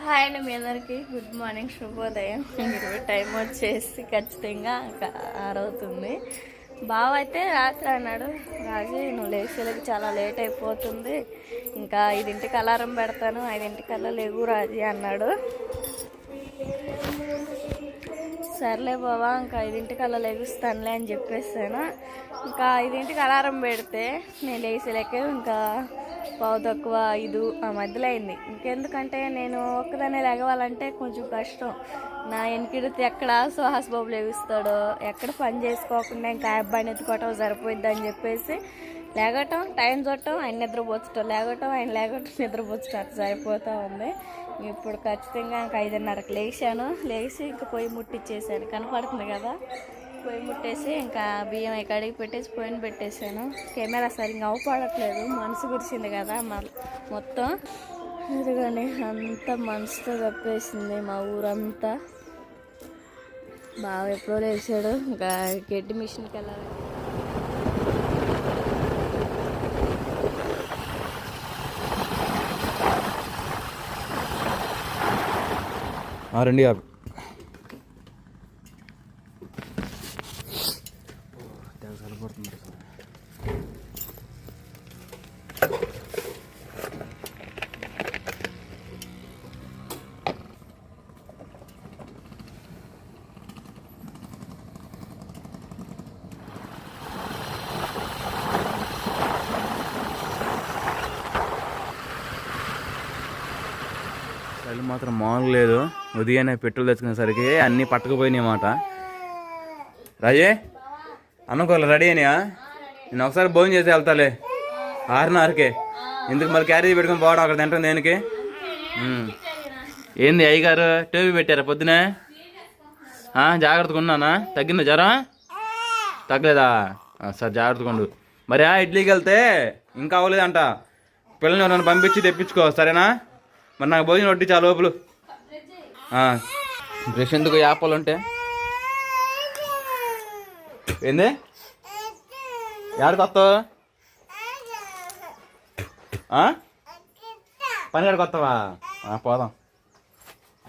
Hi అండి, మీ అందరికీ good morning, శుభోదయం. ఇప్పుడు టైం వచ్చేసి ఖచ్చితంగా 6 అవుతుంది. బావ అయితే రాత్రి అన్నాడు, రాజు నువ్వు లేచేలకి చాలా లేట్ అయిపోతుంది, ఇంకా 5ంటికి అలారం పెడతాను, 5ంటికల్లా లేవు రాజీ అన్నాడు. సర్లే బావా, ఇంకా 5ంటికల్లా లెగుస్తానులే అని చెప్పేసాను. ఇంకా 5ంటికి అలారం పెడితే నేను లేచేలకే ఇంకా 4:15 ఆ మధ్యలో అయింది. ఇంకెందుకంటే నేను ఒక్కదాన్నే లెగవాలంటే కొంచెం కష్టం. నా వెనకిడితే ఎక్కడ సుహాస్ బాబు లెగుస్తాడో, ఎక్కడ పని చేసుకోకుండా ఇంకా అబ్బాయిని ఎత్తుకోవటం సరిపోయిద్ది అని చెప్పేసి లేగటం, టైం చూడటం, ఆయన నిద్రపోచటం, లేగటం, ఆయన లేగటం, నిద్రపోచటం అట్లా సరిపోతూ ఉంది. ఇప్పుడు ఖచ్చితంగా ఇంకా 5:30కి లేచి ఇంకా పొయ్యి ముట్టించేసాను. కనపడుతుంది కదా, పొయ్యి ముట్టేసి ఇంకా బియ్యం కడిగి పెట్టేసి పొయ్యిని పెట్టేశాను. కెమెరా సరిగ్గా అవపడట్లేదు, మనసు కురిసింది కదా మొత్తం. ఇదిగోండి, అంతా మనసుతో కప్పేసింది మా ఊరంతా. బాగా ఎప్పుడో లేచాడు, ఇంకా గడ్డి మిషన్కి వెళ్ళాలి. రండి కాదు సరిపడుతుంది. చలి మాత్రం మామూలు లేదు. ఉదయాన్నే పెట్రోల్ తెచ్చుకునేసరికి అన్నీ పట్టుకుపోయినాయి అన్నమాట. రాజే అనుకోలే, రెడీ అయినాయా? నేను ఒకసారి భోజనం చేసి వెళ్తాలే 6:30కే. ఎందుకు మళ్ళీ క్యారేజ్ పెట్టుకుని పోవడం అక్కడ తింటాం దేనికి? ఏంది అయ్యగారు టీవీ పెట్టారా పొద్దునే? జాగ్రత్తగా ఉన్నానా? తగ్గిందా జ్వరం? తగ్గలేదా? సరే జాగ్రత్తగా ఉండు. మరి ఇడ్లీకి వెళ్తే ఇంకా అవ్వలేదంట. పిల్లల్ని ఎవరైనా పంపించి తెప్పించుకో, సరేనా? మరి నాకు భోజనం వడ్డీ చాలా లోపలు. బ్రష్ ఎందుకు యాపలు ఉంటే ఏంది? ఎక్కడికి వస్తావు? పని ఎక్కడికి వస్తావా? పోదాం.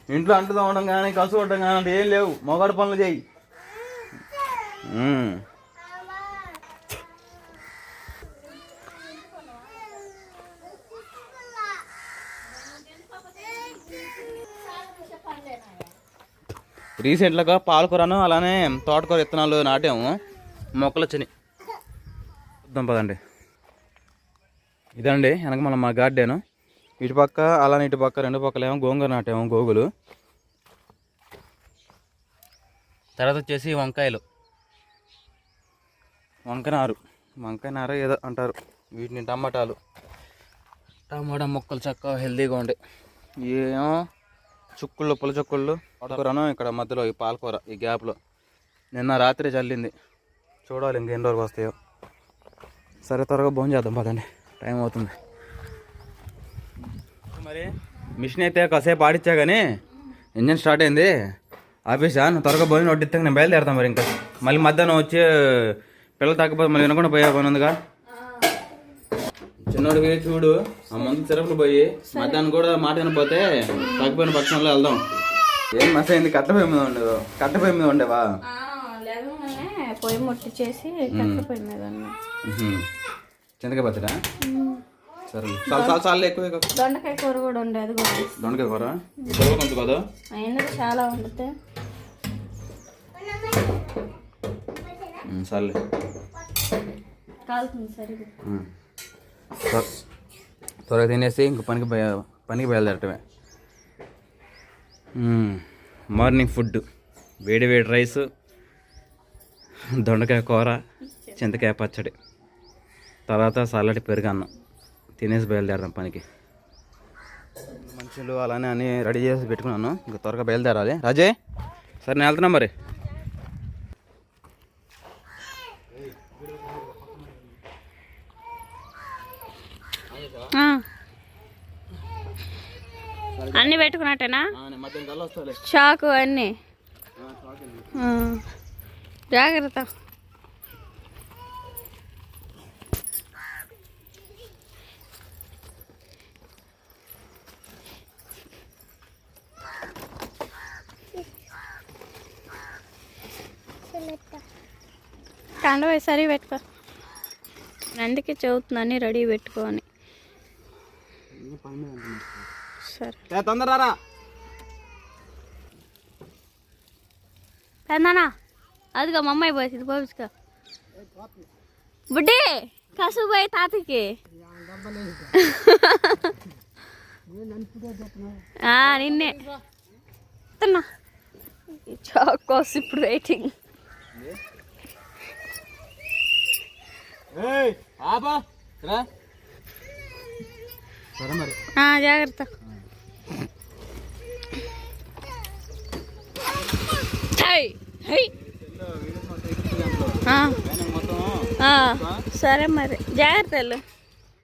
ఇంట్లో అంటుదా ఉండడం కానీ కసు కొట్టడం కానీ అంటే ఏం లేవు, మొగాడు పనులు చేయి. రీసెంట్గా పాలకూరను అలానే తోటకూర విత్తనాలు నాటాము, మొక్కలు వచ్చినాయి. చూద్దాం పదండి. ఇదండి వెనక మళ్ళీ మా గార్డెను. ఇటు పక్క అలానే ఇటు పక్క 2 పక్కలేమో గోంగూర నాటాము, గోగులు. తర్వాత వచ్చేసి వంకాయ నారు ఏదో అంటారు వీటిని. టమాటా మొక్కలు చక్కగా హెల్తీగా ఉండే. ఏమో చుక్కుళ్ళు, పుల్ల చుక్కుళ్ళు, తోటకూరను ఇక్కడ మధ్యలో ఈ పాలకూర ఈ గ్యాప్లో నిన్న రాత్రి చల్లింది. చూడాలి ఇంకెన్ని రోజులకు వస్తాయో. సరే త్వరగా భోజనం చేద్దాం పదండి, టైం అవుతుంది. మరి మిషన్ అయితే కాసేపు ఆడిచ్చా కానీ ఇంజన్ స్టార్ట్ అయింది. ఆఫీసా నువ్వు త్వరగా భోజనం వడ్డిస్తే నేను బయలుదేరుతాను. మరి ఇంకా మళ్ళీ మధ్యాహ్నం వచ్చి పిల్లలు తగ్గపోతే మళ్ళీ వినకుండా పోయే పని ఉందిగా. చిన్నోడికి చూడు, ఆ ముందు సిరపులు పోయి మధ్యాహ్నం కూడా మాట వినపోతే తగ్గిపోయిన పక్షంలో వెళ్దాం. ఏం మస అయింది? కట్టెపొయ్యి మీద ఉండేవా? పొయ్యి ముట్టించేసి కట్టెపొయ్యి మీద చింతకాయ పచ్చడా? సరే చాలా ఎక్కువ. దొండకాయ కూర కూడా ఉండేది. దొండకాయ కూర కొంచెం కదా, అయినది చాలా వండితే. సర్లే కాలుతుంది సరిగ్గా. త్వరగా తినేసి ఇంక పనికి బయలుదేరటమే. మార్నింగ్ ఫుడ్ వేడి రైస్, దొండకాయ కూర, చింతకాయ పచ్చడి, తర్వాత చల్లటి పెరుగన్నం తినేసి బయలుదేరదాం పనికి. మంచులు అలానే అన్నీ రెడీ చేసి పెట్టుకున్నాను, ఇంకా త్వరగా బయలుదేరాలి. రాజే సరే నేను వెళ్తున్నా మరి. అన్నీ పెట్టుకున్నట్టేనా? షాకు అన్నీ జాగ్రత్త. కండ సరి పెట్టుకో. అందుకే చదువుతున్నాను రెడీ పెట్టుకోని. సరే తొందరరా పెద్దనా. అదిగో మా అమ్మాయి పోయింది పోపించుకో. బుడ్డి కసు పోయి తాతకి. నిన్నే తిన్నా చాకోస్ ఇప్పుడు వెయిటింగ్. జాగ్రత్త. సరే మరి జాగ్రత్త.